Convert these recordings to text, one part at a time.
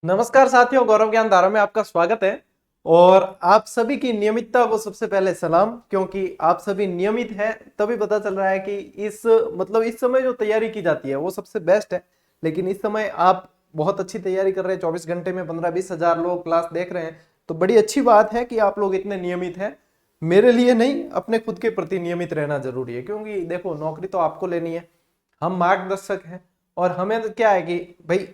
नमस्कार साथियों, गौरव ज्ञान धारा में आपका स्वागत है। और आप सभी की नियमितता को सबसे पहले सलाम, क्योंकि आप सभी नियमित हैं तभी पता चल रहा है कि इस समय जो तैयारी की जाती है वो सबसे बेस्ट है। लेकिन इस समय आप बहुत अच्छी तैयारी कर रहे हैं, 24 घंटे में 15-20 हजार लोग क्लास देख रहे हैं, तो बड़ी अच्छी बात है कि आप लोग इतने नियमित हैं। मेरे लिए नहीं, अपने खुद के प्रति नियमित रहना जरूरी है, क्योंकि देखो नौकरी तो आपको लेनी है, हम मार्गदर्शक हैं। और हमें तो क्या है कि भाई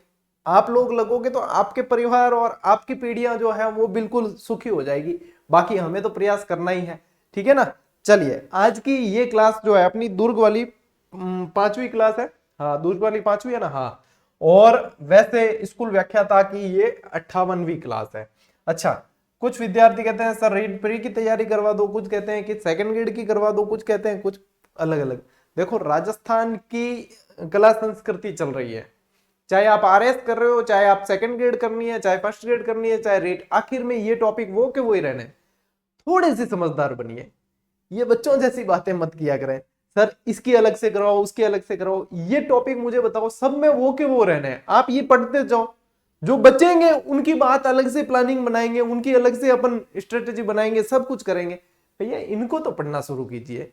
आप लोग लगोगे तो आपके परिवार और आपकी पीढ़ियां जो है वो बिल्कुल सुखी हो जाएगी। बाकी हमें तो प्रयास करना ही है, ठीक है ना। चलिए, आज की ये क्लास जो है अपनी दुर्ग वाली 5वीं क्लास है। हाँ, दुर्ग वाली 5वीं है ना। हाँ, और वैसे स्कूल व्याख्याता की ये 58वीं क्लास है। अच्छा, कुछ विद्यार्थी कहते हैं सर रीड प्री की तैयारी करवा दो, कुछ कहते हैं कि सेकंड ग्रेड की करवा दो, कुछ कहते हैं कुछ अलग अलग। देखो, राजस्थान की कला संस्कृति चल रही है, चाहे आप आरएस कर रहे हो, चाहे आप सेकंड ग्रेड करनी है, चाहे फर्स्ट ग्रेड करनी है, चाहे रेट, आखिर में ये टॉपिक वो के वो ही रहने। थोड़े से समझदार बनिए, ये बच्चों जैसी बातें मत किया करें। सर इसकी अलग से कराओ, उसकी अलग से कराओ, ये टॉपिक मुझे बताओ, सब में वो के वो रहने हैं। आप ये पढ़ते जाओ, जो बचेंगे उनकी बात अलग से प्लानिंग बनाएंगे, उनकी अलग से अपन स्ट्रेटेजी बनाएंगे, सब कुछ करेंगे। भैया इनको तो पढ़ना शुरू कीजिए।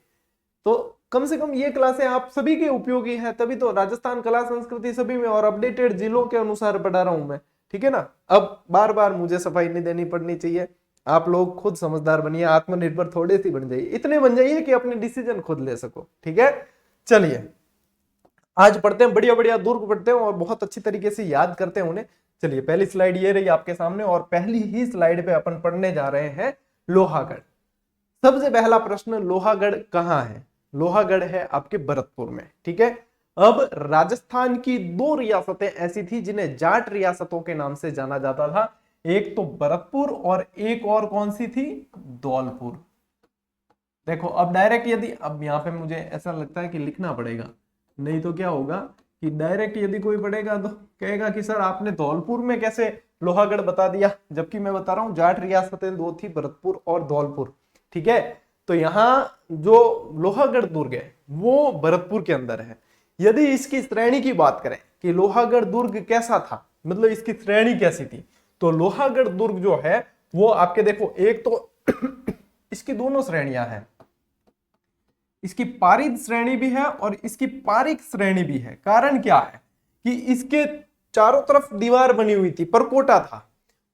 तो कम से कम ये क्लासें आप सभी के उपयोगी है, तभी तो राजस्थान कला संस्कृति सभी में और अपडेटेड जिलों के अनुसार पढ़ा रहा हूं मैं, ठीक है ना। अब बार बार मुझे सफाई नहीं देनी पड़नी चाहिए। आप लोग खुद समझदार बनिए, आत्मनिर्भर थोड़े सी बन जाइए, इतने बन जाइए कि अपने डिसीजन खुद ले सको, ठीक है। चलिए, आज पढ़ते हैं, बढ़िया बढ़िया दुर्ग पढ़ते हैं और बहुत अच्छी तरीके से याद करते हैं उन्हें। चलिए, पहली स्लाइड ये रही आपके सामने, और पहली ही स्लाइड पे अपन पढ़ने जा रहे हैं लोहागढ़। सबसे पहला प्रश्न, लोहागढ़ कहाँ है। लोहागढ़ है आपके भरतपुर में, ठीक है। अब राजस्थान की दो रियासतें ऐसी थी जिन्हें जाट रियासतों के नाम से जाना जाता था। एक तो भरतपुर और एक और कौन सी थी, धौलपुर। देखो अब डायरेक्ट यदि, अब यहाँ पे मुझे ऐसा लगता है कि लिखना पड़ेगा, नहीं तो क्या होगा कि डायरेक्ट यदि कोई पढ़ेगा तो कहेगा कि सर आपने धौलपुर में कैसे लोहागढ़ बता दिया, जबकि मैं बता रहा हूं जाट रियासतें दो थी, भरतपुर और धौलपुर, ठीक है। तो यहाँ जो लोहागढ़ दुर्ग है वो भरतपुर के अंदर है। यदि इसकी श्रेणी की बात करें कि लोहागढ़ दुर्ग कैसा था, मतलब इसकी श्रेणी कैसी थी, तो लोहागढ़ दुर्ग जो है वो आपके देखो, एक तो इसकी दोनों श्रेणियां हैं, इसकी पारिद श्रेणी भी है और इसकी पारिक श्रेणी भी है। कारण क्या है कि इसके चारों तरफ दीवार बनी हुई थी, परकोटा था,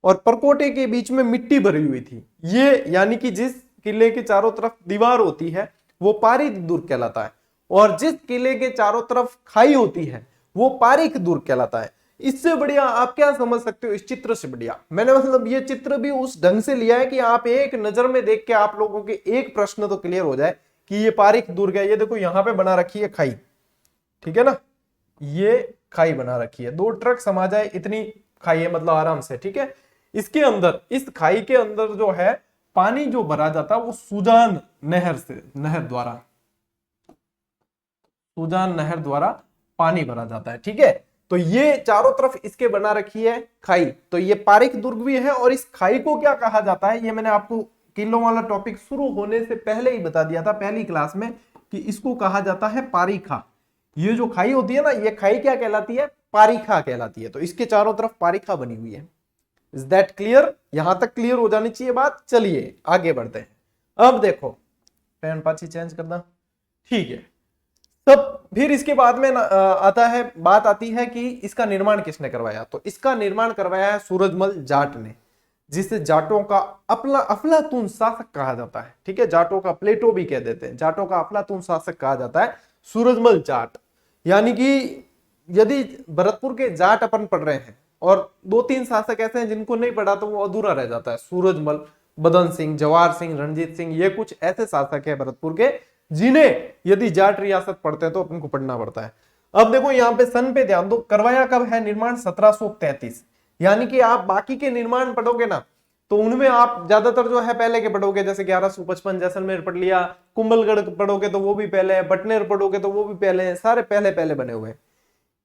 और परकोटे के बीच में मिट्टी भरी हुई थी। ये यानी कि जिस किले के चारों तरफ दीवार होती है वो पारिद दुर्ग कहलाता है, और जिस किले के चारों तरफ खाई होती है वो पारिक दुर्ग कहलाता है। इससे बढ़िया आप क्या समझ सकते हो, इस चित्र से बढ़िया मैंने मतलब ये चित्र भी उस ढंग से लिया है कि आप एक नजर में देख के आप लोगों के एक प्रश्न तो क्लियर हो जाए कि ये पारिक दुर्ग है। ये देखो यहाँ पे बना रखी है खाई, ठीक है ना, ये खाई बना रखी है, 2 ट्रक समा जाए इतनी खाई है, मतलब आराम से, ठीक है। इसके अंदर, इस खाई के अंदर जो है पानी जो भरा जाता है वो सुजान नहर से, नहर द्वारा, सुजान नहर द्वारा पानी भरा जाता है, ठीक है। तो ये चारों तरफ इसके बना रखी है खाई, तो ये पारिक दुर्ग भी है। और इस खाई को क्या कहा जाता है, ये मैंने आपको किलों वाला टॉपिक शुरू होने से पहले ही बता दिया था पहली क्लास में कि इसको कहा जाता है पारिखा। ये जो खाई होती है ना, ये खाई क्या कहलाती है, पारिखा कहलाती है। तो इसके चारों तरफ पारिखा बनी हुई है। इज दैट क्लियर, यहां तक क्लियर हो जानी चाहिए बात। चलिए आगे बढ़ते हैं। अब देखो, पेन पाची चेंज करना, ठीक है। तब फिर इसके बाद में आता है, बात आती है कि इसका निर्माण किसने करवाया। तो इसका निर्माण करवाया है सूरजमल जाट ने, जिसे जाटों का अफलातून शासक कहा जाता है, ठीक है। जाटों का प्लेटो भी कह देते हैं, जाटों का अफलातून शासक कहा जाता है सूरजमल जाट। यानी कि यदि भरतपुर के जाट अपन पढ़ रहे हैं और 2-3 शासक ऐसे हैं जिनको नहीं पढ़ा तो वो अधूरा रह जाता है। सूरजमल, बदन सिंह, जवाहर सिंह, रणजीत सिंह, ये कुछ ऐसे शासक है भरतपुर के जिन्हें यदि जाट रियासत पढ़ते हैं तो अपन को पढ़ना पड़ता है। अब देखो यहाँ पे सन पे ध्यान दो, करवाया कब है निर्माण, 1733। यानी कि आप बाकी के निर्माण पढ़ोगे ना तो उनमें आप ज्यादातर जो है पहले के पढ़ोगे, जैसे 1155 जैसलमेर पढ़ लिया, कुंभलगढ़ पढ़ोगे तो वो भी पहले है, बटनेर पढ़ोगे तो वो भी पहले है, सारे पहले पहले बने हुए हैं।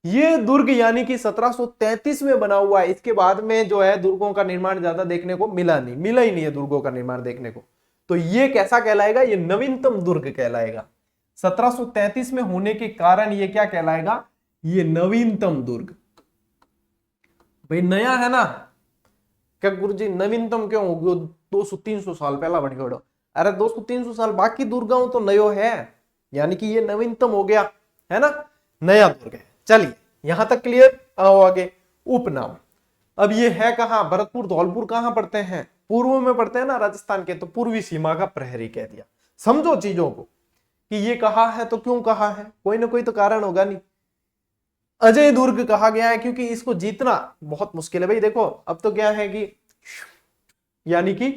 ये दुर्ग यानी कि 1733 में बना हुआ है। इसके बाद में जो है दुर्गों का निर्माण ज्यादा देखने को मिला ही नहीं है दुर्गों का निर्माण देखने को। तो ये कैसा कहलाएगा, ये नवीनतम दुर्ग कहलाएगा। 1733 में होने के कारण ये क्या कहलाएगा, ये नवीनतम दुर्ग। भाई नया है ना, क्या गुरुजी नवीनतम क्यों होगी, 200-300 साल पहला बन गयो। अरे 200-300 साल बाकी दुर्गाओं तो नयो है, यानी कि ये नवीनतम हो गया, है ना, नया दुर्ग है। चलिए यहां तक क्लियर। आओ आगे, उपनाम। अब ये है कहाँ, भरतपुर धौलपुर कहाँ पड़ते हैं, पूर्व में पड़ते हैं ना राजस्थान के, तो पूर्वी सीमा का प्रहरी कह दिया। समझो चीजों को कि ये कहा है तो क्यों कहा है, कोई ना कोई तो कारण होगा नहीं। अजय दुर्ग कहा गया है क्योंकि इसको जीतना बहुत मुश्किल है। भाई देखो अब तो क्या है कि, यानी कि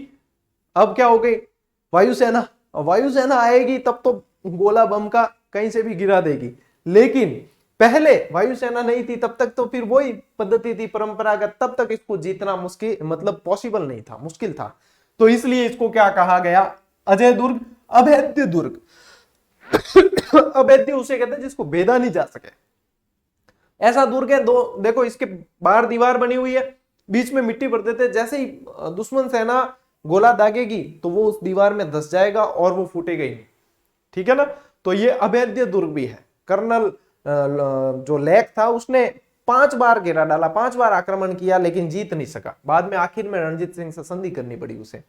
अब क्या हो गई, वायुसेना, वायुसेना आएगी तब तो गोला बम का कहीं से भी गिरा देगी, लेकिन पहले वायुसेना नहीं थी तब तक तो फिर वही पद्धति थी परंपरागत, तब तक इसको जीतना मुश्किल, मतलब पॉसिबल नहीं था, मुश्किल था। तो इसलिए इसको क्या कहा गया, अजय दुर्ग, अभेद्य दुर्ग। अभेद्य उसे कहते हैं जिसको भेदा नहीं जा सके, ऐसा दुर्ग है। दो देखो इसके बाहर दीवार बनी हुई है, बीच में मिट्टी भर देते, जैसे ही दुश्मन सेना गोला दागेगी तो वो उस दीवार में धस जाएगा और वो फूटेगा ही, ठीक है ना। तो ये अभेद्य दुर्ग भी है। कर्नल जो लेक था उसने 5 बार घेरा डाला, 5 बार आक्रमण किया, लेकिन जीत नहीं सका। बाद में आखिर में रणजीत सिंह से संधि करनी पड़ी उसे,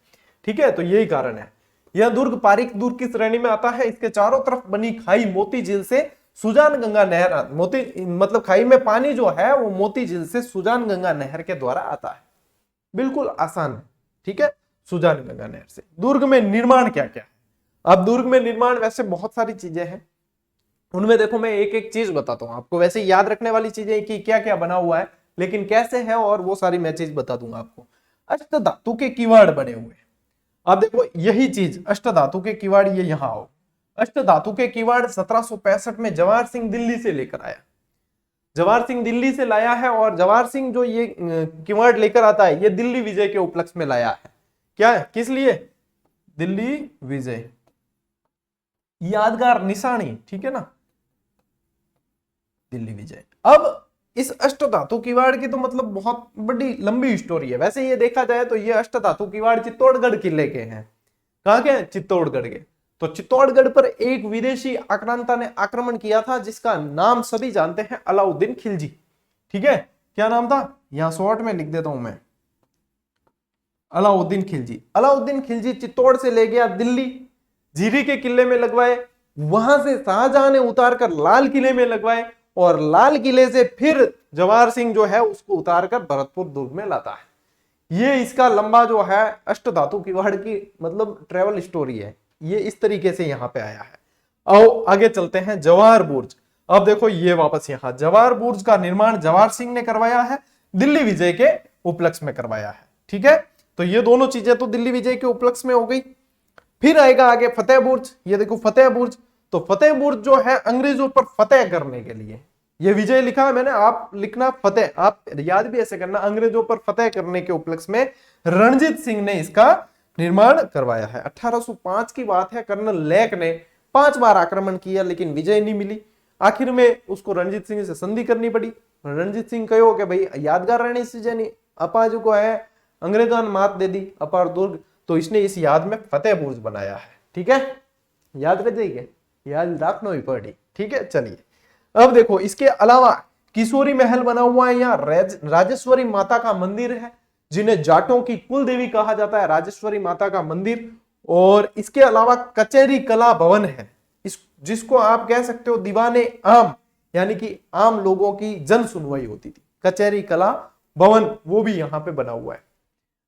ठीक है। तो यही कारण है। यह दुर्ग पारीक दुर्ग की श्रेणी में आता है। इसके चारों तरफ बनी खाई मोती झील से सुजान गंगा नहर, मोती मतलब खाई में पानी जो है वो मोती झील से सुजान गंगा नहर के द्वारा आता है। बिल्कुल आसान है, ठीक है, सुजान गंगा नहर से। दुर्ग में निर्माण क्या क्या है, अब दुर्ग में निर्माण वैसे बहुत सारी चीजें हैं, उनमें देखो मैं एक एक चीज बताता हूं आपको। वैसे याद रखने वाली चीजें कि क्या क्या बना हुआ है, लेकिन कैसे है और वो सारी मैं चीज बता दूंगा आपको। अष्ट धातु के किवाड़ बने हुए, अब देखो यही चीज अष्ट धातु के किवाड़, ये यहां आओ। अष्ट धातु के किवाड़ 1765 में जवाहर सिंह दिल्ली से लेकर आया, जवाहर सिंह दिल्ली से लाया है। और जवाहर सिंह जो ये किवाड़ लेकर आता है, ये दिल्ली विजय के उपलक्ष्य में लाया है। क्या है, किस लिए, दिल्ली विजय, यादगार निशानी, ठीक है ना, दिल्ली विजय। अब इस अष्ट धातु किवाड़ की तो मतलब बहुत बड़ी लंबी स्टोरी है। वैसे ये देखा जाए तो ये अष्ट धातु किवाड़ चित्तौड़गढ़ किले के हैं। कहां के हैं, चित्तौड़गढ़ के। तो चित्तौड़गढ़ पर एक विदेशी आक्रांता ने आक्रमण किया था, जिसका नाम सभी जानते हैं, अलाउद्दीन खिलजी, ठीक है। क्या नाम था, यहां शॉर्ट में लिख देता हूं मैं, अलाउद्दीन खिलजी। अलाउद्दीन खिलजी चित्तौड़ से ले गया दिल्ली, जीरी के किले में लगवाए, वहां से शाहजहां ने उतार कर लाल किले में लगवाए, और लाल किले से फिर जवाहर सिंह जो है उसको उतार कर भरतपुर दुर्ग में लाता है। ये इसका लंबा जो है अष्ट धातु किवाड़ की मतलब ट्रेवल स्टोरी है, ये इस तरीके से यहां पे आया है। आओ आगे चलते हैं, जवाहर बुर्ज। अब देखो ये वापस यहां, जवाहर बुर्ज का निर्माण जवाहर सिंह ने करवाया है, दिल्ली विजय के उपलक्ष्य में करवाया है, ठीक है। तो ये दोनों चीजें तो दिल्ली विजय के उपलक्ष्य में हो गई। फिर आएगा आगे फतेह बुर्ज, ये देखो फतेह बुर्ज। तो फतेह बुर्ज जो है अंग्रेजों पर फतेह करने के लिए, ये विजय लिखा है मैंने, आप लिखना फतेह, आप याद भी ऐसे करना, अंग्रेजों पर फतेह करने के उपलक्ष्य में रणजीत सिंह ने इसका निर्माण करवाया है। 1805 की बात है, कर्नल लेक ने 5 बार आक्रमण किया लेकिन विजय नहीं मिली। आखिर में उसको रणजीत सिंह से संधि करनी पड़ी। रणजीत सिंह कहो कि भाई यादगार रणनीति से जानी अपाजू को है, अंग्रेजों ने मात दे दी अपार दुर्ग, तो इसने इस याद में फतेह बुर्ज बनाया है, ठीक है। याद रख जाइए, याद रखना ही पड़ी, ठीक है। चलिए अब देखो इसके अलावा किशोरी महल बना हुआ है, यहाँ राजेश्वरी माता का मंदिर है, जिन्हें जाटों की कुल देवी कहा जाता है, राजेश्वरी माता का मंदिर। और इसके अलावा कचहरी कला भवन है, इस जिसको आप कह सकते हो दीवाने आम, यानी कि आम लोगों की जन सुनवाई होती थी, कचहरी कला भवन, वो भी यहाँ पे बना हुआ है।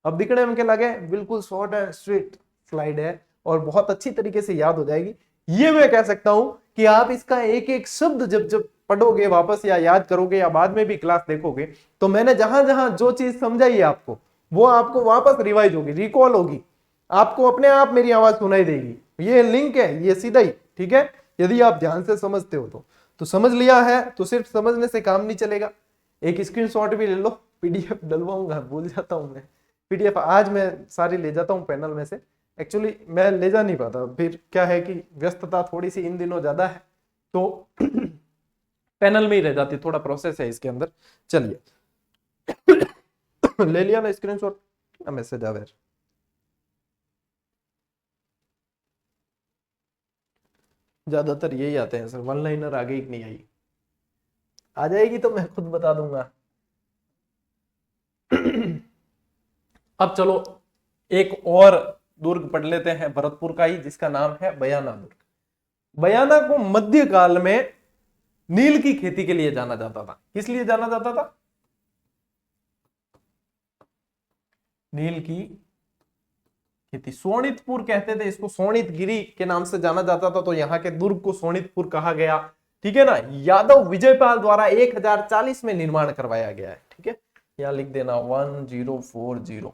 अब दिखने में क्या लगे, बिल्कुल शॉर्ट एंड स्वीट स्लाइड है और बहुत अच्छी तरीके से याद हो जाएगी। ये मैं कह सकता हूं कि आप इसका एक एक शब्द जब जब पढ़ोगे वापस या याद करोगे या बाद में भी क्लास देखोगे, तो मैंने जहां जहां जो चीज समझाई है आपको, वो आपको वापस रिवाइज होगी, रिकॉल होगी, आपको अपने आप मेरी आवाज सुनाई देगी। ये लिंक है, ये सीधा ही, ठीक है। यदि आप ध्यान से समझते हो तो समझ लिया है, तो सिर्फ समझने से काम नहीं चलेगा, एक स्क्रीनशॉट भी ले लो। पीडीएफ डलवाऊंगा, भूल जाता हूं मैं, पीडीएफ आज मैं सारी ले जाता हूं पैनल में से, एक्चुअली मैं ले जा नहीं पाता, फिर क्या है कि व्यस्तता थोड़ी सी इन दिनों ज्यादा है, तो पैनल में ही रह जाती, थोड़ा प्रोसेस है इसके अंदर। चलिए ले लिया ना स्क्रीनशॉट, मैसेज आवे, ज्यादातर यही आते हैं सर, वन लाइनर आगे ही नहीं आई, आ जाएगी तो मैं खुद बता दूंगा। अब चलो एक और दुर्ग पढ़ लेते हैं भरतपुर का ही, जिसका नाम है बयाना दुर्ग। बयाना को मध्यकाल में नील की खेती के लिए जाना जाता था। किस लिए जाना जाता था? नील की खेती। सोनितपुर कहते थे इसको, सोनितगिरी के नाम से जाना जाता था, तो यहाँ के दुर्ग को सोनितपुर कहा गया। ठीक है ना। यादव विजयपाल द्वारा 1040 में निर्माण करवाया गया है। ठीक है, यहां लिख देना 1040।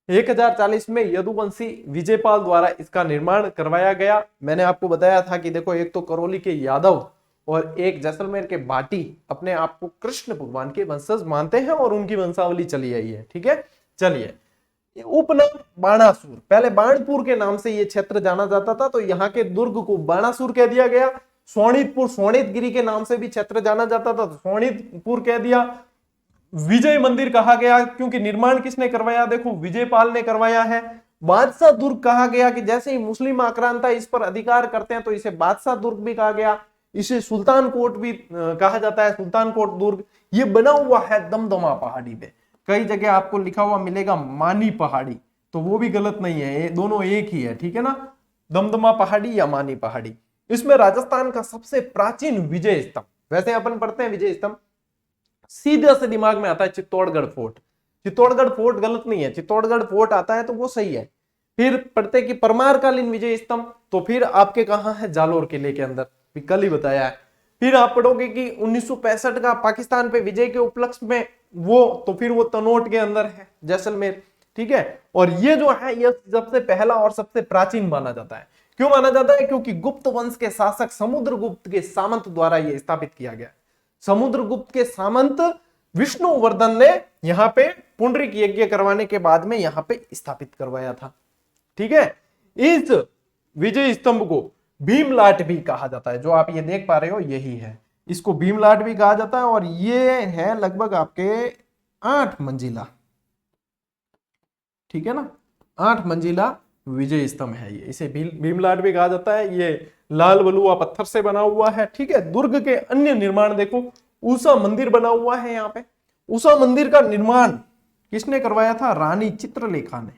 1040 में यदुवंशी विजयपाल द्वारा इसका निर्माण करवाया गया। मैंने आपको बताया था कि देखो, एक तो करौली के यादव और एक जैसलमेर के भाटी अपने आप को कृष्ण भगवान के वंशज मानते हैं और उनकी वंशावली चली आई है। ठीक है, चलिए। उपनाम बाणासुर, पहले बाणपुर के नाम से ये क्षेत्र जाना जाता था, तो यहाँ के दुर्ग को बाणासुर कह दिया गया। सोनितपुर, सोनितगिरी के नाम से भी क्षेत्र जाना जाता था, तो सोनितपुर कह दिया। विजय मंदिर कहा गया क्योंकि निर्माण किसने करवाया? देखो, विजयपाल ने करवाया है। बादशाह दुर्ग कहा गया कि जैसे ही मुस्लिम आक्रांता इस पर अधिकार करते हैं तो इसे बादशाह दुर्ग भी कहा गया। इसे सुल्तान कोट भी कहा जाता है, सुल्तान कोट दुर्ग। ये बना हुआ है दमदमा पहाड़ी पे। कई जगह आपको लिखा हुआ मिलेगा मानी पहाड़ी, तो वो भी गलत नहीं है, ये दोनों एक ही है। ठीक है ना, दमदमा पहाड़ी या मानी पहाड़ी। इसमें राजस्थान का सबसे प्राचीन विजय स्तंभ, वैसे अपन पढ़ते हैं विजय स्तंभ, सीधे से दिमाग में आता है चित्तौड़गढ़ फोर्ट। चित्तौड़गढ़ फोर्ट गलत नहीं है, चित्तौड़गढ़ फोर्ट आता है तो वो सही है। फिर पढ़ते कि परमारकालीन विजय स्तंभ, तो फिर आपके कहां है? जालोर किले के अंदर, कल ही बताया है। फिर आप पढ़ोगे कि 1965 का पाकिस्तान पे विजय के उपलक्ष्य में वो, तो फिर वो तनोट के अंदर है, जैसलमेर। ठीक है, और ये जो है ये सबसे पहला और सबसे प्राचीन माना जाता है। क्यों माना जाता है? क्योंकि गुप्त वंश के शासक समुद्रगुप्त के सामंत द्वारा यह स्थापित किया गया। समुद्रगुप्त के सामंत विष्णुवर्धन ने यहाँ पे पुंडरीक यज्ञ करवाने के बाद में यहाँ पे स्थापित करवाया था। ठीक है, इस विजय स्तंभ को भीमलाट भी कहा जाता है। जो आप ये देख पा रहे हो यही है, इसको भीमलाट भी कहा जाता है। और ये है लगभग आपके 8 मंजिला। ठीक है ना, 8 मंजिला विजय स्तंभ है ये, इसे भीमलाट भी कहा जाता है। ये लाल बलुआ पत्थर से बना हुआ है। ठीक है, दुर्ग के अन्य निर्माण देखो, उषा मंदिर बना हुआ है यहाँ पे। उषा मंदिर का निर्माण किसने करवाया था? रानी चित्रलेखा ने।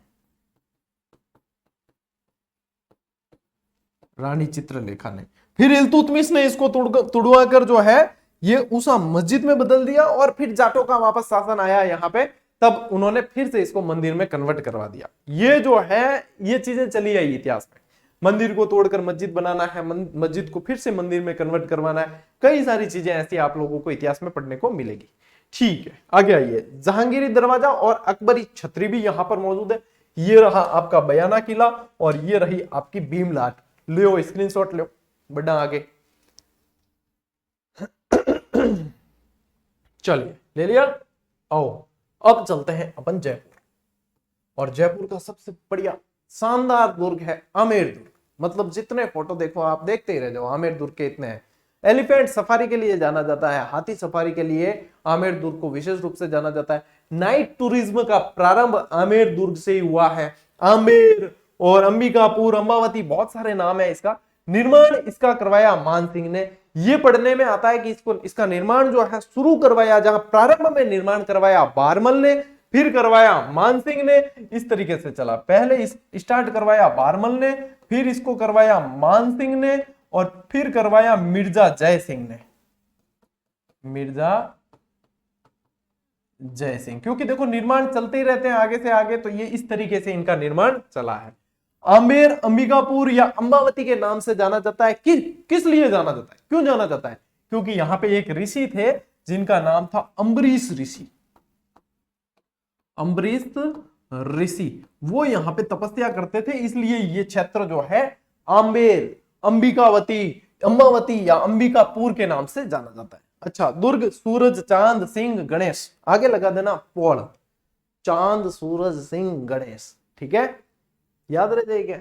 रानी चित्रलेखा ने। फिर इल्तुतमिश ने इसको तुड़वा कर जो है ये उषा मस्जिद में बदल दिया, और फिर जाटों का वापस शासन आया यहाँ पे, तब उन्होंने फिर से इसको मंदिर में कन्वर्ट करवा दिया। ये जो है ये चीजें चली आई इतिहास में, मंदिर को तोड़कर मस्जिद बनाना है, मस्जिद को फिर से मंदिर में कन्वर्ट करवाना है। कई सारी चीजें ऐसी आप लोगों को इतिहास में पढ़ने को मिलेगी। ठीक है, आगे आइए। जहांगीरी दरवाजा और अकबरी छतरी भी यहां पर मौजूद है। ये रहा आपका बयाना किला और ये रही आपकी भीमलाट। लो स्क्रीनशॉट लो, बड़ा आगे। चलिए, ले लिया। आओ अब चलते हैं अपन जयपुर, और जयपुर का सबसे बढ़िया शानदार दुर्ग है आमेर दुर्ग। मतलब जितने फोटो देखो आप देखते ही रह जाओ, आमेर दुर्ग के इतने हैं। एलिफेंट सफारी के लिए जाना जाता है, हाथी सफारी के लिए आमेर दुर्ग को विशेष रूप से जाना जाता है। नाइट टूरिज्म का प्रारंभ आमेर दुर्ग से ही हुआ है। आमेर और अंबिकापुर, अंबावती, बहुत सारे नाम है इसका। निर्माण इसका करवाया मान सिंह ने। ये पढ़ने में आता है कि इसका निर्माण जो है शुरू करवाया, जहां प्रारंभ में निर्माण करवाया बारमल ने, फिर करवाया मान सिंह ने। इस तरीके से चला, पहले स्टार्ट करवाया बारमल ने, फिर इसको करवाया मान सिंह ने, और फिर करवाया मिर्जा जय सिंह ने। मिर्जा जय सिंह, क्योंकि देखो निर्माण चलते ही रहते हैं आगे से आगे, तो ये इस तरीके से इनका निर्माण चला है। आमेर, अंबिकापुर या अंबावती के नाम से जाना जाता है। किस लिए जाना जाता है, क्यों जाना जाता है? क्योंकि यहां पे एक ऋषि थे जिनका नाम था अम्बरीश ऋषि। अम्बरीश ऋषि, वो यहां पे तपस्या करते थे, इसलिए ये क्षेत्र जो है आमेर, अंबिकावती, अंबावती या अंबिकापुर के नाम से जाना जाता है। अच्छा, दुर्ग सूरज चांद सिंह गणेश, आगे लगा देना पौड़, चांद सूरज सिंह गणेश। ठीक है, याद रह जाएगा।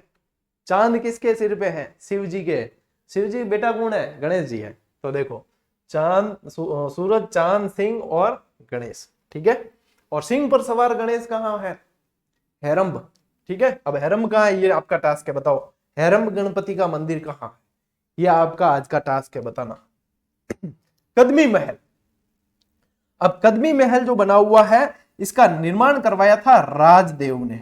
चांद किसके सिर पे है? शिव जी के। शिव जी बेटा कौन है? गणेश जी है। तो देखो चांद, सूरज, चांद, सिंह और गणेश। ठीक है, और सिंह पर सवार गणेश कहाँ है? हेरंब। ठीक है, अब हेरंब कहाँ है ये आपका टास्क है, बताओ हेरंब गणपति का मंदिर कहाँ है? ये आपका आज का टास्क है बताना। कदमी महल। अब कदमी महल जो बना हुआ है इसका निर्माण करवाया था राजदेव ने।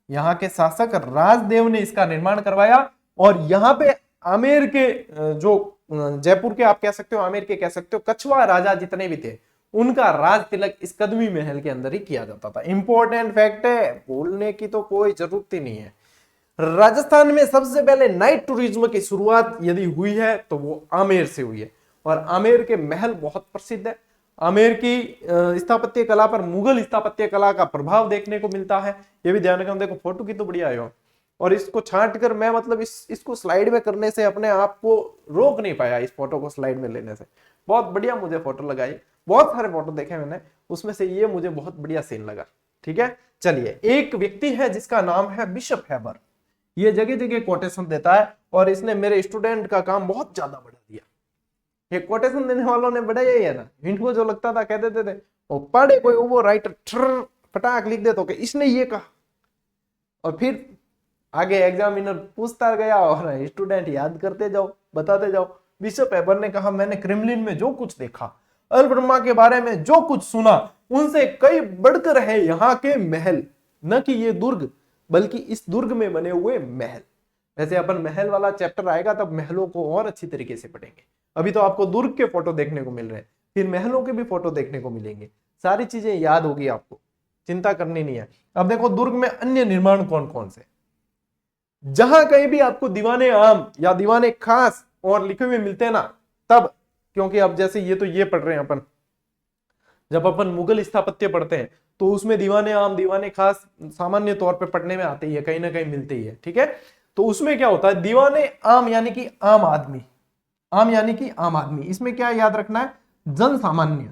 यहाँ के शासक राजदेव ने इसका निर्माण करवाया। और यहाँ पे आमेर के जो जयपुर के आप कह सकते हो, आमेर के कह सकते हो, कछवा राजा जितने भी थे उनका राज तिलक इस कदमी महल के अंदर ही किया जाता था। इंपॉर्टेंट फैक्ट है, बोलने की तो कोई जरूरत ही नहीं है। राजस्थान में सबसे पहले नाइट टूरिज्म की शुरुआत यदि हुई है तो वो आमेर से हुई है। और आमेर के महल बहुत प्रसिद्ध है। आमेर की स्थापत्य कला पर मुगल स्थापत्य कला का प्रभाव देखने को मिलता है। ये भी ध्यान रखना। देखो फोटो की तो बढ़िया है और इसको छांट कर मैं मतलब इसको स्लाइड में करने से अपने आप को रोक नहीं पाया, इस फोटो को स्लाइड में लेने से। बहुत बढ़िया मुझे फोटो लगाई, बहुत सारे फोटो देखे मैंने, उसमें से ये मुझे बहुत बढ़िया सीन लगा। ठीक है, चलिए। एक व्यक्ति है जिसका नाम है बिशप हैबर। ये जगह जगह कोटेशन देता है और इसने मेरे स्टूडेंट का काम बहुत ज्यादा बढ़ा दिया। ये कोटेशन देने वालों ने बढ़ाया ही है ना। इनको जो लगता था कह देते थे, वो पढ़े कोई वो राइटर फटाक लिख दे तो इसने ये कहा, और फिर आगे एग्जामिनर पूछता गया और स्टूडेंट याद करते जाओ, बताते जाओ। बिशप हैबर ने कहा, मैंने क्रेमलिन में जो कुछ देखा, अलब्रमा के बारे में जो कुछ सुना, उनसे कई बढ़कर है यहाँ के महल। न कि ये दुर्ग, बल्कि इस दुर्ग में बने हुए महल। वैसे अपन महल वाला चैप्टर आएगा तब महलों को और अच्छी तरीके से पढ़ेंगे। अभी तो आपको दुर्ग के फोटो देखने को मिल रहे हैं, फिर महलों के भी फोटो देखने को मिलेंगे। सारी चीजें याद होगी आपको, चिंता करनी नहीं है। अब देखो दुर्ग में अन्य निर्माण कौन कौन से। जहां कहीं भी आपको दीवाने आम या दीवाने खास और लिखे हुए मिलते हैं ना, तब, क्योंकि अब जैसे ये तो ये पढ़ रहे हैं अपन, जब अपन मुगल स्थापत्य पढ़ते हैं तो उसमें दीवाने आम दीवाने खास सामान्य तौर पे पढ़ने में आते ही है, कहीं ना कहीं मिलते ही है। ठीक है, तो उसमें क्या होता है, दीवाने आम यानी कि आम आदमी, आम यानी कि आम आदमी। इसमें क्या याद रखना है, जन सामान्य।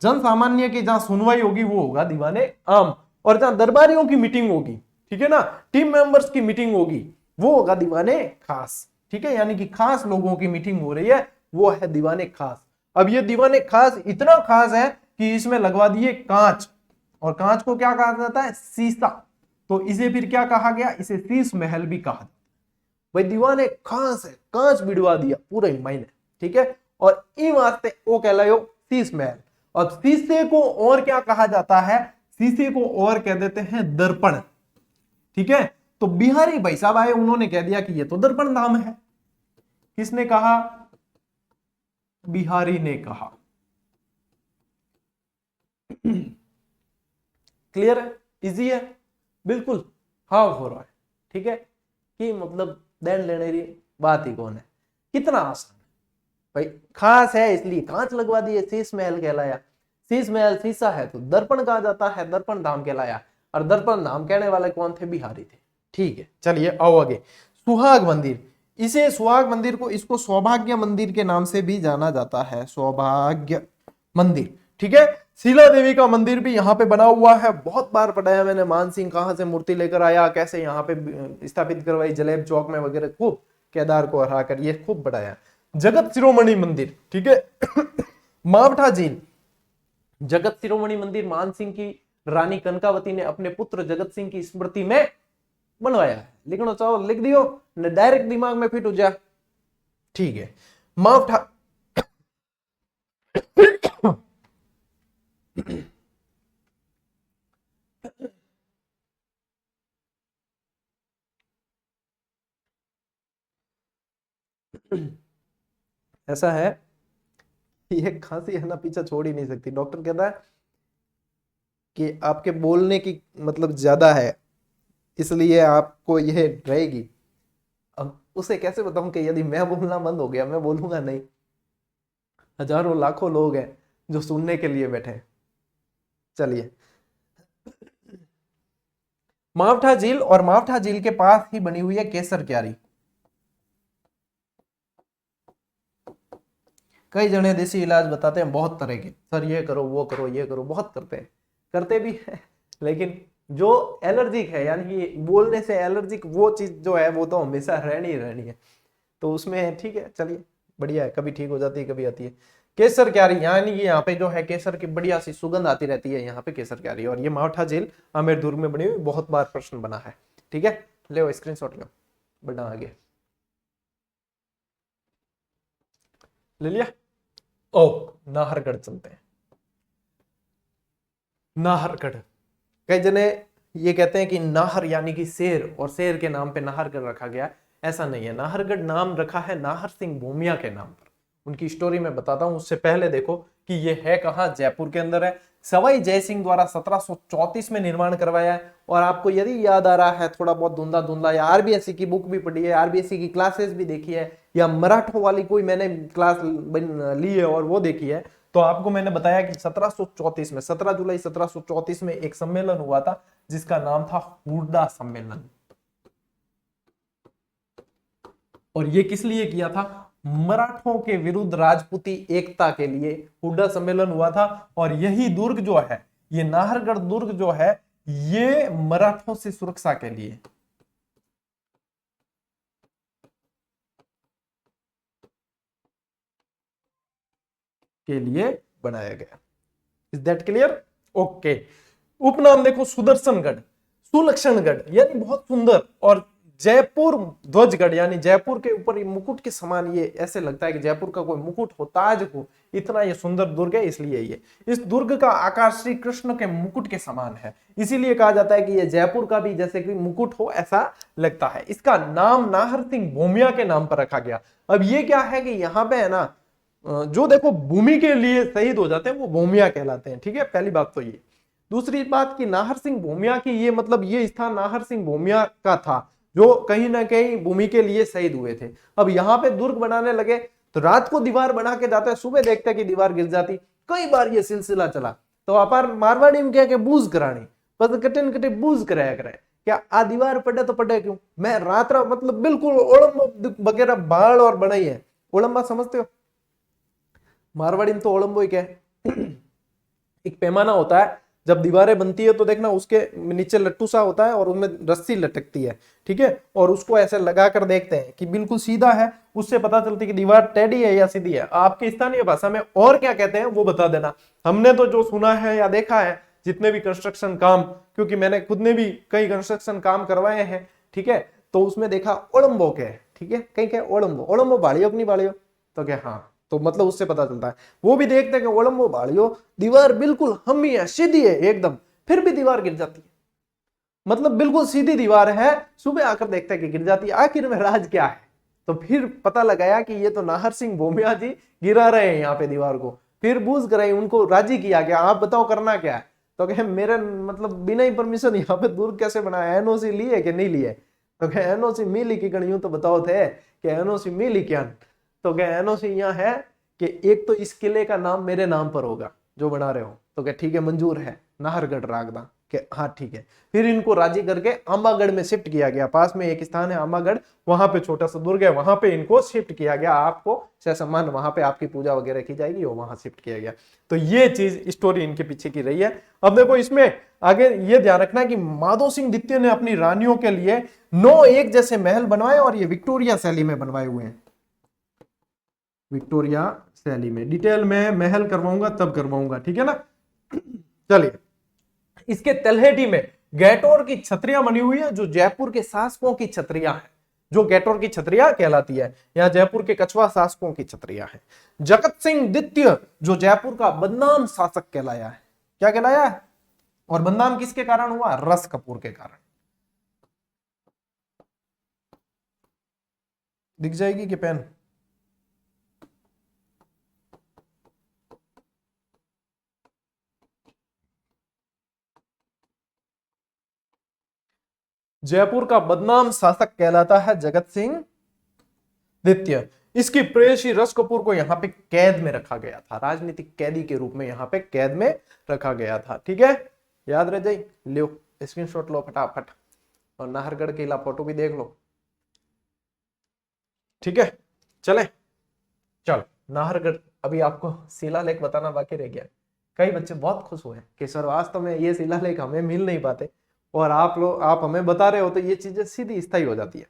जन सामान्य की जहां सुनवाई होगी वो होगा दीवाने आम, और जहां दरबारियों की मीटिंग होगी, ठीक है ना, टीम मेंबर्स की मीटिंग होगी, वो होगा दीवाने खास। ठीक है, यानी कि खास लोगों की मीटिंग हो रही है, वो है दीवाने खास। अब ये दीवाने खास इतना खास है कि इसमें लगवा दिए कांच, और कांच को क्या कहा जाता है, शीशा। तो इसे फिर क्या कहा गया, इसे शीश महल भी कहा। भाई दीवाने खास है, कांच बिड़वा दिया पूरे मायने। ठीक है, और ई वास्ते वो कहलायो शीश महल। अब शीशे को और क्या कहा जाता है, शीशे को और कह देते हैं दर्पण। ठीक है, तो बिहारी भाई साहब आए, उन्होंने कह दिया कि ये तो दर्पण नाम है। किसने कहा, बिहारी ने कहा। क्लियर है, इजी है, बिल्कुल हाव हो रहा है। ठीक है, कि मतलब देन लेने की बात ही कौन है, कितना आसान है भाई। खास है इसलिए कांच लगवा दिए, शीश महल कहलाया। शीश महल शीशा है तो दर्पण कहा जाता है, दर्पण धाम कहलाया। और दर्पण धाम कहने वाले कौन थे, बिहारी थे। ठीक है, चलिए आओ आगे। सुहाग मंदिर, इसे सुहाग मंदिर को, इसको सौभाग्य मंदिर के नाम से भी जाना जाता है, सौभाग्य मंदिर। ठीक है, शीला देवी का मंदिर भी यहाँ पे बना हुआ है। बहुत बार पढ़ाया मैंने, मान सिंह कहां से मूर्ति लेकर आया, कैसे यहाँ पे स्थापित करवाई जलेब चौक में वगैरह, खूब केदार को हराकर, ये खूब पढ़ाया। जगत शिरोमणि मंदिर, ठीक है, मावठा झील। जगत शिरोमणि मंदिर मान सिंह की रानी कनकावती ने अपने पुत्र जगत सिंह की स्मृति में बनवाया है। लिखना चाहो लिख दियो, डायरेक्ट दिमाग में फिट हो जाए। ठीक है, मावठा ऐसा है, ये खांसी है ना, पीछा छोड़ ही नहीं सकती। डॉक्टर कहता है कि आपके बोलने की मतलब ज्यादा है, इसलिए आपको यह रहेगी। अब उसे कैसे बताऊं कि यदि मैं बोलना बंद हो गया, मैं बोलूंगा नहीं, हजारों लाखों लोग हैं जो सुनने के लिए बैठे हैं। चलिए, मावठा झील, और मावठा झील के पास ही बनी हुई है केसर क्यारी। कई जने देसी इलाज बताते हैं बहुत तरह के, सर ये करो वो करो ये करो, बहुत करते हैं, करते भी है। लेकिन जो एलर्जिक है, यानी कि बोलने से एलर्जिक वो चीज जो है, वो तो हमेशा रहनी ही रहनी है। तो उसमें ठीक है, चलिए बढ़िया है, कभी ठीक हो जाती है कभी आती है। केसर क्यारी, यानी कि यहाँ पे जो है केसर की बढ़िया सी सुगंध आती रहती है यहाँ पे केसर क्यारी। और ये मावठा झील आमेर दुर्ग में बनी हुई, बहुत बार प्रश्न बना है। ठीक है, ले स्क्रीनशॉट लो, बढ़ा आगे ले लिया। ओ, नाहरगढ़ चलते हैं। नाहरगढ़। कई जने ये कहते हैं कि नाहर यानी कि शेर, और शेर के नाम पे नाहरगढ़ रखा गया। ऐसा नहीं है, नाहरगढ़ नाम रखा है नाहर सिंह भूमिया के नाम पर। उनकी स्टोरी मैं बताता हूं, उससे पहले देखो कि ये है कहां, जयपुर के अंदर है। सवाई जय सिंह द्वारा 1734 में निर्माण करवाया है। और आपको यदि याद आ रहा है थोड़ा बहुत धुंधला धुंधला, या आरबीएससी की बुक भी पढ़ी है, आरबीएससी की क्लासेस भी देखी है, या मराठों वाली कोई मैंने क्लास ली है और वो देखी है, तो आपको मैंने बताया कि 1734 में 17 जुलाई 1734 में एक सम्मेलन हुआ था जिसका नाम था हुड्डा सम्मेलन। और ये किस लिए किया था? मराठों के विरुद्ध राजपूती एकता के लिए हुड्डा सम्मेलन हुआ था। और यही दुर्ग जो है, ये नाहरगढ़ दुर्ग जो है, ये मराठों से सुरक्षा के लिए बनाया गया। Is that clear? ओके। उपनाम देखो सुदर्शनगढ़, सुलक्षणगढ़ यानी बहुत सुंदर, और जयपुर ध्वजगढ़ यानी जयपुर के ऊपर मुकुट के समान, ये ऐसे लगता है कि जयपुर का कोई मुकुट हो, ताज हो, इतना ये सुंदर दुर्ग है। इसलिए ये इस दुर्ग का आकार श्री कृष्ण के मुकुट के समान है, इसीलिए कहा जाता है कि ये जयपुर का भी जैसे कि मुकुट हो ऐसा लगता है। इसका नाम नाहर सिंह भूमिया के नाम पर रखा गया। अब ये क्या है कि यहाँ पे है ना, जो देखो भूमि के लिए शहीद हो जाते हैं वो भूमिया कहलाते हैं। ठीक है, पहली बात तो ये। दूसरी बात कि नाहर सिंह भूमिया की ये मतलब ये स्थान नाहर सिंह भूमिया का था जो कहीं ना कहीं भूमि के लिए शहीद हुए थे। अब यहाँ पे दुर्ग बनाने लगे तो रात को दीवार बना के जाते हैं, सुबह देखते हैं कि दीवार गिर जाती। कई बार ये सिलसिला चला, तो अपार मारवाड़ी में क्या के बूझ करानी, बस कटे कटे बूझ कराया कराए, क्या आ दीवार पड़े तो पड़े क्यों। मैं रात मतलब बिल्कुल ओलंब वगैरह बाढ़ और बनाई है। ओलंबा समझते हो? मारवाड़ी में तो ओलंबो ही क्या है, एक पैमाना होता है, जब दीवारें बनती है तो देखना उसके नीचे लट्टू सा होता है और उसमें रस्सी लटकती है। ठीक है, और उसको ऐसे लगा कर देखते हैं कि बिल्कुल सीधा है, उससे पता चलती है कि दीवार टेढ़ी है या सीधी है। आपकी स्थानीय भाषा में और क्या कहते हैं वो बता देना। हमने तो जो सुना है या देखा है जितने भी कंस्ट्रक्शन काम, क्योंकि मैंने खुद ने भी कई कंस्ट्रक्शन काम करवाए हैं, ठीक है, तो उसमें देखा ओलंबो के, ठीक है, कहीं क्या ओलंबो, ओलंबो बाड़ियो कि नहीं बाड़ियो, तो क्या हाँ, तो मतलब उससे पता चलता है। वो भी देखते हैं कि ओलंबो बाड़ियो, दीवार बिल्कुल हमी है, सीधी है एकदम, फिर भी दीवार गिर जाती है, मतलब बिल्कुल सीधी दीवार है, सुबह आकर देखते हैं कि गिर जाती है। आखिर में राज क्या है? तो फिर पता लगाया कि ये तो नाहर सिंह भूमिया जी गिरा रहे हैं यहाँ पे दीवार को। फिर बूझ कराई, उनको राजी किया गया, आप बताओ करना क्या है। तो कहे मेरे मतलब बिना ही परमिशन यहाँ पे दुर्ग कैसे बनाया, एनओसी ली है कि नहीं ली है? तो कहे एनओसी मिली की गण, यूं तो बताओ थे कि एनओसी मिली क्या? तो कहे एनओसी यहाँ है कि एक तो इस किले का नाम मेरे नाम पर होगा जो बना रहे हो। तो कहे ठीक है मंजूर है, नाहरगढ़ रागदा के, हाँ ठीक है। फिर इनको राजी करके आंबागढ़ में शिफ्ट किया गया, पास में एक स्थान है आंबागढ़, वहां पे छोटा सा दुर्ग है, वहां पे इनको शिफ्ट किया गया। आपको सम्मान वहां पे आपकी पूजा वगैरह की जाएगी, और वहां शिफ्ट किया गया। तो ये चीज स्टोरी इनके पीछे की रही है। अब देखो इसमें आगे ये ध्यान रखना कि माधो सिंह द्वितीय ने अपनी रानियों के लिए 9 एक जैसे महल बनवाए, और ये विक्टोरिया शैली में बनवाए हुए हैं, विक्टोरिया शैली में। डिटेल में महल करवाऊंगा तब करवाऊंगा, ठीक है ना। चलिए, इसके तलहटी में गैटोर की छतरियां बनी हुई है, जो जयपुर के शासकों की छतरियां हैं, जो गैटोर की छतरियां कहलाती है। यहां जयपुर के कछवा शासकों की छतरियां हैं। जगत सिंह द्वितीय जो जयपुर का बदनाम शासक कहलाया है। क्या कहलाया है? और बदनाम किसके कारण हुआ? रस कपूर के कारण। दिख जाएगी कि पेन? जयपुर का बदनाम शासक कहलाता है जगत सिंह द्वितीय। इसकी प्रेयसी रस कपूर को यहाँ पे कैद में रखा गया था, राजनीतिक कैदी के रूप में यहाँ पे कैद में रखा गया था। ठीक है, याद रह जाए, लो स्क्रीनशॉट लो फटाफट, और नाहरगढ़ किला फोटो भी देख लो। ठीक है, चले चल नाहरगढ़। अभी आपको शिलालेख बताना बाकी रह गया। कई बच्चे बहुत खुश हुए कि सर वास्तव में ये शिलालेख हमें मिल नहीं पाते, और आप हमें बता रहे हो, तो ये चीजें सीधी स्थायी हो जाती है।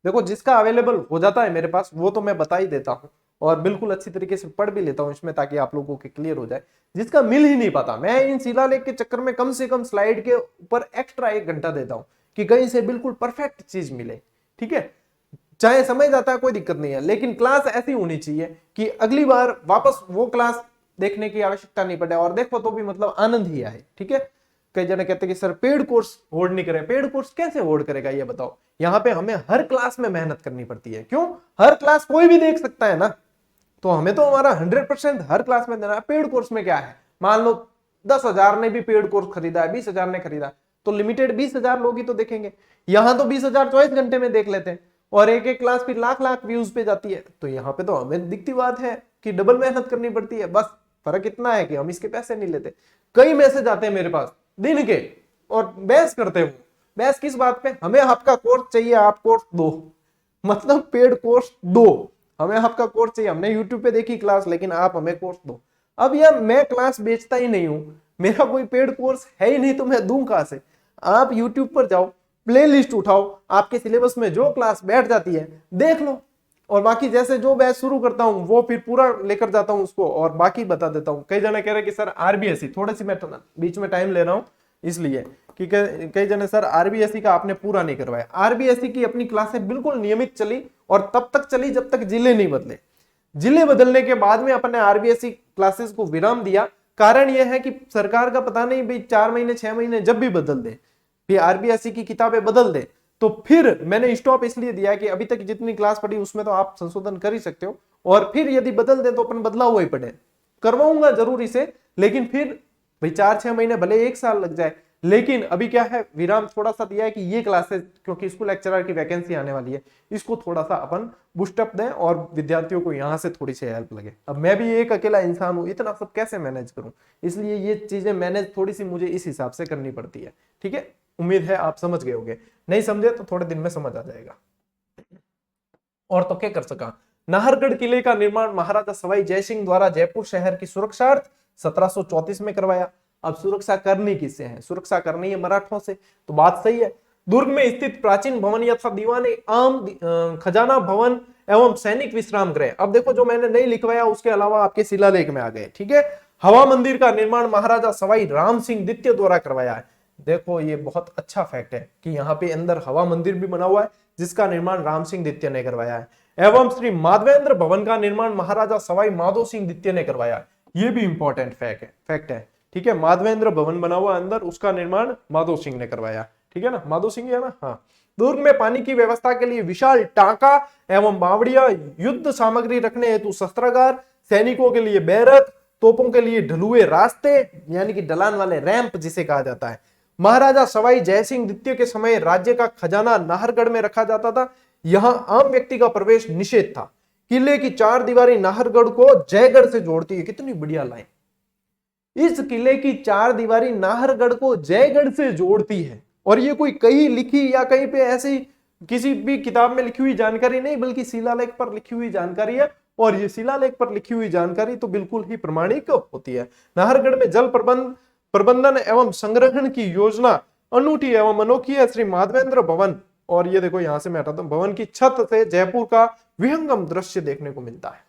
देखो जिसका अवेलेबल हो जाता है मेरे पास वो तो मैं बता ही देता हूँ, और बिल्कुल अच्छी तरीके से पढ़ भी लेता हूँ इसमें, ताकि आप लोगों के क्लियर हो जाए। जिसका मिल ही नहीं पाता, मैं इन शिलालेख के चक्कर में कम से कम स्लाइड के ऊपर एक्स्ट्रा 1 घंटा देता हूँ कि कहीं से बिल्कुल परफेक्ट चीज मिले। ठीक है, चाहे समझ आता है कोई दिक्कत नहीं है, लेकिन क्लास ऐसी होनी चाहिए कि अगली बार वापस वो क्लास देखने की आवश्यकता नहीं पड़े, और देखो तो भी मतलब आनंद ही आए। ठीक है, कई जने कहते हैं कि सर पेड कोर्स होल्ड नहीं करे। पेड कोर्स कैसे होल्ड करेगा ये बताओ? यहाँ पे हमें हर क्लास में मेहनत करनी पड़ती है। क्यों? हर क्लास कोई भी देख सकता है ना, तो हमें तो हमारा 100% हर क्लास में देना है। पेड कोर्स में क्या है, मान लो 10,000 ने भी पेड कोर्स खरीदा है, 20,000 ने खरीदा, तो लिमिटेड 20,000 लोग ही तो देखेंगे। यहां तो 20,000 24 घंटे में देख लेते हैं, और एक एक क्लास फिर लाख लाख व्यूज पे जाती है। तो यहाँ पे तो हमें दिखती बात है कि डबल मेहनत करनी पड़ती है। बस फर्क इतना है कि हम इसके पैसे नहीं लेते। कई मैसेज आते हैं मेरे पास दिन के, और बहस करते हैं। बहस किस बात पे? हमें आपका कोर्स चाहिए, आप कोर्स दो, मतलब पेड कोर्स दो, हमें आपका कोर्स चाहिए। हमने यूट्यूब पे देखी क्लास, लेकिन आप हमें कोर्स दो। अब यार मैं क्लास बेचता ही नहीं हूं, मेरा कोई पेड कोर्स है ही नहीं, तो मैं दूं कहां से? आप यूट्यूब पर जाओ, प्ले लिस्ट उठाओ, आपके सिलेबस में जो क्लास बैठ जाती है देख लो, और बाकी जैसे जो बैच शुरू करता हूं वो फिर पूरा लेकर जाता हूं उसको, और बाकी बता देता हूं। कई जने कह रहे कि सर आरबीएससी, थोड़ी सी मैं बीच में टाइम ले रहा हूं इसलिए कि कई जने सर आरबीएससी का आपने पूरा नहीं करवाया। आरबीएससी की अपनी क्लासें बिल्कुल नियमित चली, और तब तक चली जब तक जिले नहीं बदले। जिले बदलने के बाद में अपने आरबीएससी क्लासेस को विराम दिया। कारण यह है कि सरकार का पता नहीं भाई 4 महीने 6 महीने जब भी बदल दे, फिर आरबीएससी की किताबें बदल दे, तो फिर मैंने स्टॉप इसलिए दिया कि अभी तक जितनी क्लास पढ़ी उसमें तो आप संशोधन कर ही सकते हो, और फिर यदि बदल दे तो अपन बदला हुआ ही पढ़े। करवाऊंगा जरूरी से, लेकिन फिर भाई 4-6 महीने भले 1 साल लग जाए, लेकिन अभी क्या है, विराम थोड़ा सा दिया है कि ये क्लासेस, क्योंकि स्कूल लेक्चरर की वैकेंसी आने वाली है, इसको थोड़ा सा अपन बूस्टअप दें और विद्यार्थियों को यहाँ से थोड़ी सी हेल्प लगे। अब मैं भी एक अकेला इंसान हूँ, इतना सब कैसे मैनेज करूँ, इसलिए ये चीजें मैनेज थोड़ी सी मुझे इस हिसाब से करनी पड़ती है। ठीक है, उम्मीद है आप समझ गए होंगे, नहीं समझे तो थोड़े दिन में समझ आ जाएगा। और तो क्या कर सका। नाहरगढ़ किले का निर्माण महाराजा सवाई जयसिंह द्वारा जयपुर शहर की सुरक्षार्थ 1734 में करवाया। अब सुरक्षा करनी किससे है? सुरक्षा करनी है मराठों से, तो बात सही है। दुर्ग में स्थित प्राचीन भवन यथा दीवाने आम, खजाना भवन एवं सैनिक विश्राम गृह। अब देखो जो मैंने नहीं लिखवाया उसके अलावा आपके शिलालेख में आ गए। ठीक है, हवा मंदिर का निर्माण महाराजा सवाई राम सिंह द्वितीय द्वारा करवाया है। देखो ये बहुत अच्छा फैक्ट है कि यहाँ पे अंदर हवा मंदिर भी बना हुआ है, जिसका निर्माण राम सिंह द्वितीय ने करवाया है। एवं श्री माधवेंद्र भवन का निर्माण महाराजा सवाई माधो सिंह द्वितीय ने करवाया है। ये भी इंपॉर्टेंट फैक्ट है। ठीक है, माधवेंद्र भवन बना हुआ अंदर, उसका निर्माण माधो सिंह ने करवाया। ठीक है ना, माधो सिंह है ना। हाँ, दुर्ग में पानी की व्यवस्था के लिए विशाल टांका एवं बावड़िया, युद्ध सामग्री रखने हेतु शस्त्रागार, सैनिकों के लिए बैरक, तोपों के लिए ढलुए रास्ते यानी कि ढलान वाले रैंप जिसे कहा जाता है। महाराजा सवाई जयसिंह द्वितीय के समय राज्य का खजाना नाहरगढ़ में रखा जाता था। यहां आम व्यक्ति का प्रवेश निषेध था। किले की 4 दीवारी नाहरगढ़ को जयगढ़ से जोड़ती है। कितनी बढ़िया लाइन। इस किले की 4 दीवारी नाहरगढ़ को जयगढ़ से जोड़ती है, और ये कोई कहीं लिखी या कहीं पे ऐसी किसी भी किताब में लिखी हुई जानकारी नहीं, बल्कि शिलालेख पर लिखी हुई जानकारी है। और ये शिलालेख पर लिखी हुई जानकारी तो बिल्कुल ही प्रमाणिक होती है। नाहरगढ़ में जल प्रबंधन एवं संग्रहण की योजना अनूठी एवं अनोखी है। श्री माधवेंद्र भवन, और ये देखो यहां से मैं हटाता हूं, भवन की छत से जयपुर का विहंगम दृश्य देखने को मिलता है।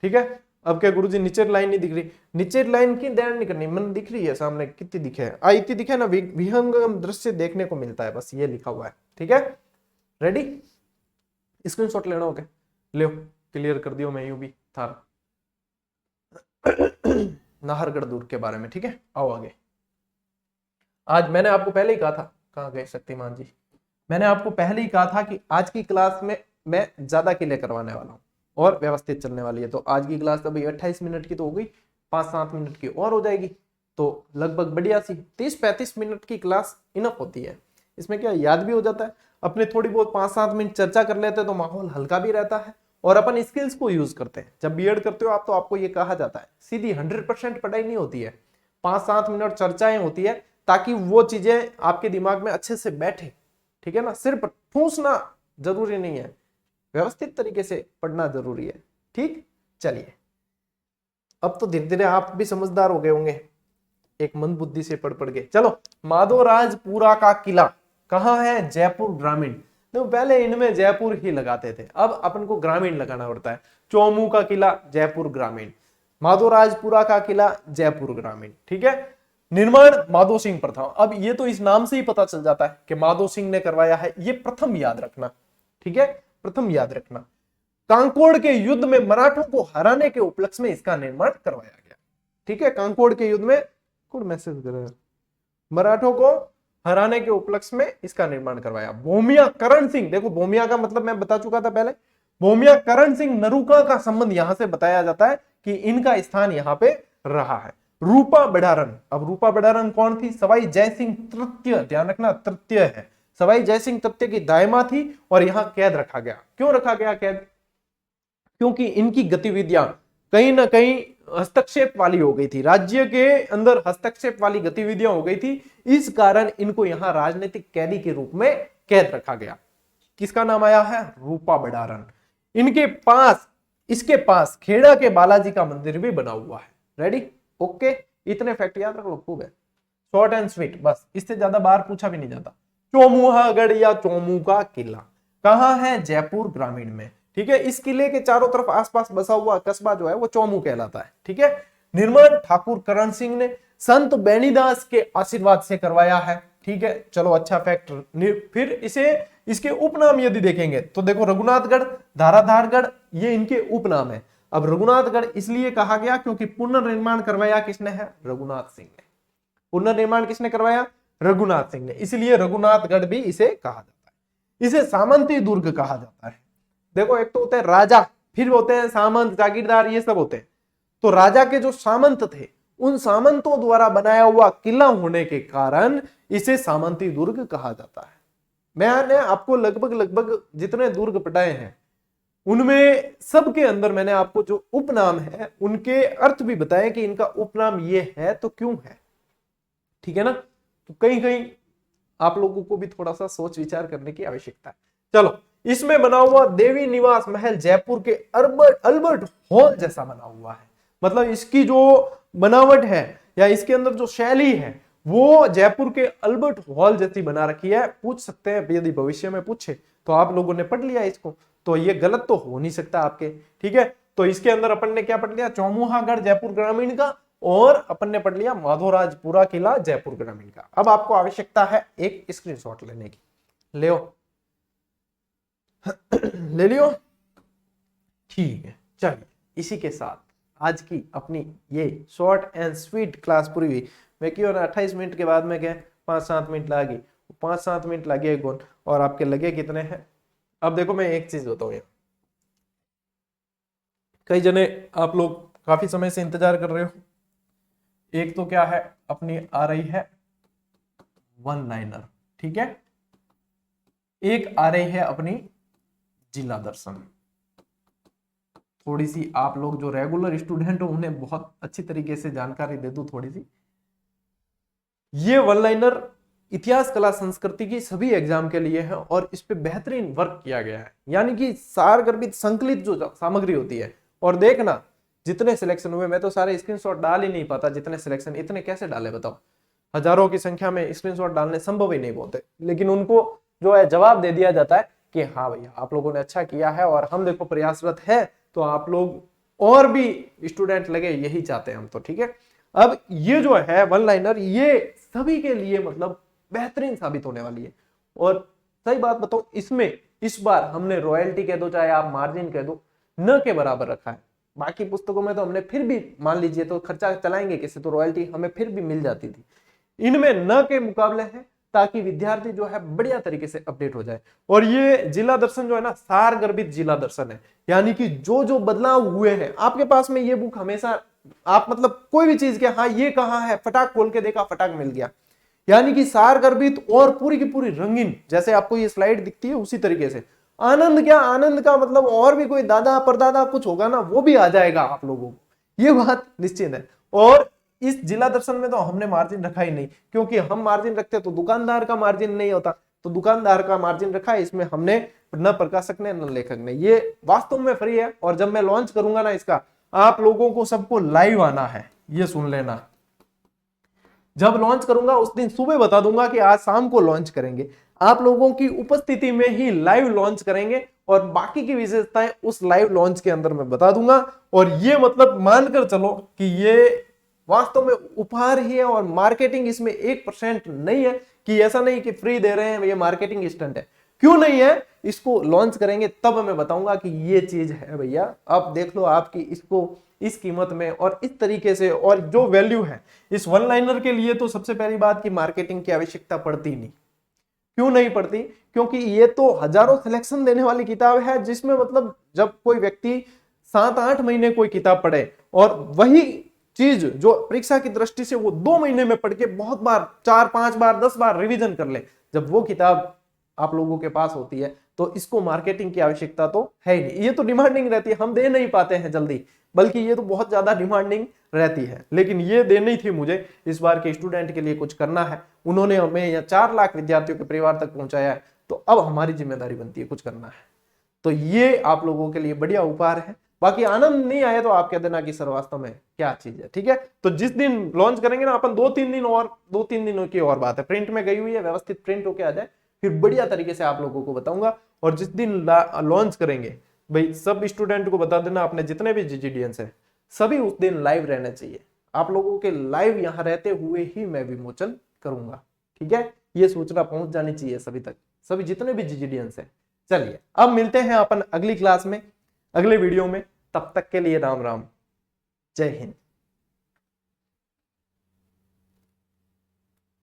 ठीक है, अब क्या गुरुजी नीचे लाइन नहीं दिख रही? नीचे लाइन की ध्यान नहीं करनी, मन दिख रही है सामने, कितनी दिखे है, इतनी दिखे ना, विहंगम दृश्य देखने को मिलता है, बस ये लिखा हुआ है। ठीक है, रेडी? स्क्रीनशॉट लेना होगा, लो क्लियर कर दियो मैं यूं भी था नाहरगढ़ दुर्ग के बारे में। ठीक है, आओ आगे। आज मैंने आपको पहले ही कहा था, कहाँ गए शक्तिमान जी, मैंने आपको पहले ही कहा था कि आज की क्लास में मैं ज्यादा किले करवाने वाला हूँ और व्यवस्थित चलने वाली है। तो आज की क्लास तो भाई 28 मिनट की तो हो गई, 5-7 मिनट की और हो जाएगी, तो लगभग बढ़िया सी 30-35 मिनट की क्लास इनफ होती है। इसमें क्या याद भी हो जाता है, अपने थोड़ी बहुत 5-7 मिनट चर्चा कर लेते हैं तो माहौल हल्का भी रहता है, और अपन स्किल्स को यूज करते हैं। जब बीएड करते हो आप तो आपको ये कहा जाता है, सीधी 100% पढ़ाई नहीं होती है, 5-7 मिनट चर्चाएं होती है, ताकि वो चीजें आपके दिमाग में अच्छे से बैठे। ठीक है ना, सिर्फ ठूसना जरूरी नहीं है, व्यवस्थित तरीके से पढ़ना जरूरी है। ठीक, चलिए अब तो धीरे धीरे आप भी समझदार हो गए होंगे, एक मंद बुद्धि से पढ़ पढ़ के। चलो, माधोराजपुरा का किला कहाँ है? जयपुर ग्रामीण। तो पहले इनमें जयपुर ही लगाते थे, अब अपन को ग्रामीण लगाना पड़ता है। चौमू का किला जयपुर ग्रामीण, माधोराजपुरा का किला जयपुर ग्रामीण। ठीक है, निर्माण माधो सिंह प्रथम। अब ये तो इस नाम से ही पता चल जाता है कि माधो सिंह ने करवाया है, ये प्रथम याद रखना। ठीक है, प्रथम याद रखना। कांकोड़ के युद्ध में मराठों को हराने के उपलक्ष्य में इसका निर्माण करवाया गया। ठीक है, कांकोड़ के युद्ध में कौन मैसेज कर रहा है, मराठों को हराने के उपलक्ष्य में इसका निर्माण करवाया। भूमिया करण सिंह, देखो भूमिया का मतलब मैं बता चुका था पहले, भूमिया करण सिंह नरूका का संबंध यहां से बताया जाता है कि इनका स्थान यहां पे रहा है। रूपा बडारन, अब रूपा बडारन कौन थी, सवाई जयसिंह तृतीय, ध्यान रखना तृतीय है, सवाई जयसिंह तृतीय की दायमा थी और यहां कैद रखा गया। क्यों रखा गया कैद, क्योंकि इनकी गतिविधियां कहीं ना कहीं हस्तक्षेप वाली हो गई थी, राज्य के अंदर हस्तक्षेप वाली गतिविधियां हो गई थी, इस कारण इनको यहां राजनीतिक कैदी के रूप में कैद रखा गया। किसका नाम आया है, रूपा बडारन। इनके पास, इसके पास खेड़ा के बालाजी का मंदिर भी बना हुआ है। रेडी, ओके, इतने फैक्ट याद रख लो, खूब है, शॉर्ट एंड स्वीट, बस इससे ज्यादा बार पूछा भी नहीं जाता। चौमुहागढ़ या चौमू का किला कहां है, जयपुर ग्रामीण में, ठीक है। इस किले के चारों तरफ आसपास बसा हुआ कस्बा जो है वो चौमू कहलाता है, ठीक है। निर्माण ठाकुर करण सिंह ने संत बेनीदास के आशीर्वाद से करवाया है, ठीक है। चलो अच्छा फैक्ट। फिर इसे, इसके उपनाम यदि देखेंगे तो देखो रघुनाथगढ़, धाराधारगढ़, ये इनके उपनाम है। अब रघुनाथगढ़ इसलिए कहा गया क्योंकि पुनर्निर्माण करवाया किसने है, रघुनाथ सिंह ने। पुनर्निर्माण किसने करवाया, रघुनाथ सिंह ने, इसलिए रघुनाथगढ़ भी इसे कहा जाता है। इसे सामंती दुर्ग कहा जाता है। देखो एक तो होते हैं राजा, फिर होते हैं सामंत, जागीरदार, ये सब होते हैं। तो राजा के जो सामंत थे, उन सामंतों द्वारा बनाया हुआ किला होने के कारण इसे सामंती दुर्ग कहा जाता है। मैंने आपको लगभग लगभग जितने दुर्ग पढ़ाए हैं उनमें सबके अंदर मैंने आपको जो उपनाम है उनके अर्थ भी बताए कि इनका उपनाम ये है तो क्यों है, ठीक है ना। तो कहीं कहीं आप लोगों को भी थोड़ा सा सोच विचार करने की आवश्यकता है। चलो, इसमें बना हुआ देवी निवास महल जयपुर के अल्बर्ट हॉल जैसा बना हुआ है। मतलब इसकी जो बनावट है या इसके अंदर जो शैली है वो जयपुर के अल्बर्ट हॉल जैसी बना रखी है। पूछ सकते हैं यदि भविष्य में पूछे तो आप लोगों ने पढ़ लिया इसको, तो ये गलत तो हो नहीं सकता आपके, ठीक है। तो इसके अंदर अपन ने क्या पढ़ लिया, चौमुहागढ़ जयपुर ग्रामीण का, और अपन ने पढ़ लिया माधोराजपुरा किला जयपुर ग्रामीण का। अब आपको आवश्यकता है एक स्क्रीनशॉट लेने की, ले ले लियो, ठीक है। चलिए, इसी के साथ आज की अपनी ये शॉर्ट एंड स्वीट क्लास पूरी हुई। मैं क्यों ना 28 मिनट के बाद में क्या 5-7 मिनट लगी, 5-7 मिनट लगे कौन, और आपके लगे कितने हैं। अब देखो मैं एक चीज बताऊं, यहाँ कई जने आप लोग काफी समय से इंतजार कर रहे हो। एक तो क्या है, अपनी आ रही है वन लाइनर, ठीक है। एक आ रही है अपनी जिला दर्शन। थोड़ी सी आप लोग जो रेगुलर स्टूडेंट हो उन्हें बहुत अच्छी तरीके से जानकारी दे दूं थोड़ी सी। ये वन लाइनर इतिहास कला संस्कृति की सभी एग्जाम के लिए है और इस पे बेहतरीन वर्क किया गया है, यानी कि सारगर्भित संकलित जो सामग्री होती है। और देखना जितने सिलेक्शन हुए, मैं तो सारे स्क्रीनशॉट डाल ही नहीं पाता, जितने सिलेक्शन, इतने कैसे डाले बताओ, हजारों की संख्या में स्क्रीनशॉट डालने संभव ही नहीं होते, लेकिन उनको जो है जवाब दे दिया जाता है कि हाँ भैया आप लोगों ने अच्छा किया है और हम देखो प्रयासरत है, तो आप लोग और भी स्टूडेंट लगे, यही चाहते हैं हम तो, ठीक है। अब ये जो है वन लाइनर, ये सभी के लिए मतलब बेहतरीन साबित होने वाली है। और सही बात बताओ, इसमें इस बार हमने रॉयल्टी कह दो चाहे आप मार्जिन कह दो, न के बराबर रखा है। बाकी पुस्तकों में तो हमने फिर भी मान लीजिए तो खर्चा चलाएंगे किसी, तो रॉयल्टी हमें फिर भी मिल जाती थी, इनमें न के मुकाबले है, ताकि विद्यार्थी जो है बढ़िया तरीके से अपडेट हो जाए। और ये जिला दर्शन जो है ना, सारगर्भित जिला दर्शन है, यानी कि जो जो बदलाव हुए हैं आपके पास में, ये बुक हमेशा आप मतलब कोई भी चीज के हाँ ये कहाँ है, फटाक खोल के देखा, फटाक मिल गया, यानी कि सारगर्भित और पूरी की पूरी रंगीन, जैसे आपको ये स्लाइड दिखती है उसी तरीके से। आनंद क्या, आनंद का मतलब और भी कोई दादा परदादा कुछ होगा ना, वो भी आ जाएगा आप लोगों को, ये बात निश्चित है। और इस जिला दर्शन में तो हमने मार्जिन रखा ही नहीं, क्योंकि हम मार्जिन रखते तो दुकानदार का मार्जिन नहीं होता, तो दुकानदार का मार्जिन रखा है इसमें हमने, न प्रकाशक ने न लेखक ने। ये वास्तव में फ्री है, और जब मैं लॉन्च करूंगा ना इसका, आप लोगों को सबको लाइव आना है, ये सुन लेना। जब लॉन्च करूंगा उस दिन सुबह बता दूंगा कि आज शाम को लॉन्च करेंगे, आप लोगों की उपस्थिति में ही लाइव लॉन्च करेंगे, और बाकी की विशेषताएं उस लाइव लॉन्च के अंदर मैं बता दूंगा। और ये मतलब मानकर चलो कि ये वास्तव में उपहार ही है, और मार्केटिंग इसमें 1% नहीं है, कि ऐसा नहीं कि फ्री दे रहे हैं, ये मार्केटिंग स्टंट है। क्यों नहीं है, इसको लॉन्च करेंगे तब मैं बताऊंगा कि ये चीज है भैया, अब देख लो आपकी इसको इस कीमत में और इस तरीके से, और जो वैल्यू है इस वन लाइनर के लिए, तो सबसे पहली बात की मार्केटिंग की आवश्यकता पड़ती नहीं। क्यों नहीं पड़ती? क्योंकि ये तो हजारों सिलेक्शन देने वाली किताब है, जिसमें मतलब जब कोई व्यक्ति 7-8 महीने कोई किताब पढ़े और वही चीज जो परीक्षा की दृष्टि से वो 2 महीने में पढ़ के बहुत बार, 4-5 बार, 10 बार रिवीजन कर ले, जब वो किताब आप लोगों के पास होती है, तो इसको मार्केटिंग की आवश्यकता तो है ही नहीं। ये तो डिमांडिंग रहती है, हम दे नहीं पाते हैं जल्दी, बल्कि ये तो बहुत ज्यादा डिमांडिंग रहती है। लेकिन ये देनी थी मुझे, इस बार के स्टूडेंट के लिए कुछ करना है, उन्होंने हमें यहाँ 4 लाख विद्यार्थियों के परिवार तक पहुंचाया है, तो अब हमारी जिम्मेदारी बनती है कुछ करना है। तो ये आप लोगों के लिए बढ़िया उपहार है। बाकी आनंद नहीं आया तो आप कह देना कि सर वास्तव में क्या चीज है, ठीक है। तो जिस दिन लॉन्च करेंगे ना अपन, 2-3 दिनों की और बात है, प्रिंट में गई हुई है, व्यवस्थित प्रिंट होके आ जाए, फिर बढ़िया तरीके से आप लोगों को बताऊंगा। और जिस दिन लॉन्च करेंगे भाई, सब स्टूडेंट को बता देना, अपने जितने भी जीजीडीएंस है सभी उस दिन लाइव रहने चाहिए। आप लोगों के लाइव यहाँ रहते हुए ही मैं विमोचन करूंगा, ठीक है। ये सूचना पहुंच जानी चाहिए सभी तक, सभी जितने भी जीजीडीएंस है। चलिए अब मिलते हैं अपन अगली क्लास में, अगले वीडियो में। तब तक के लिए राम राम, जय हिंद।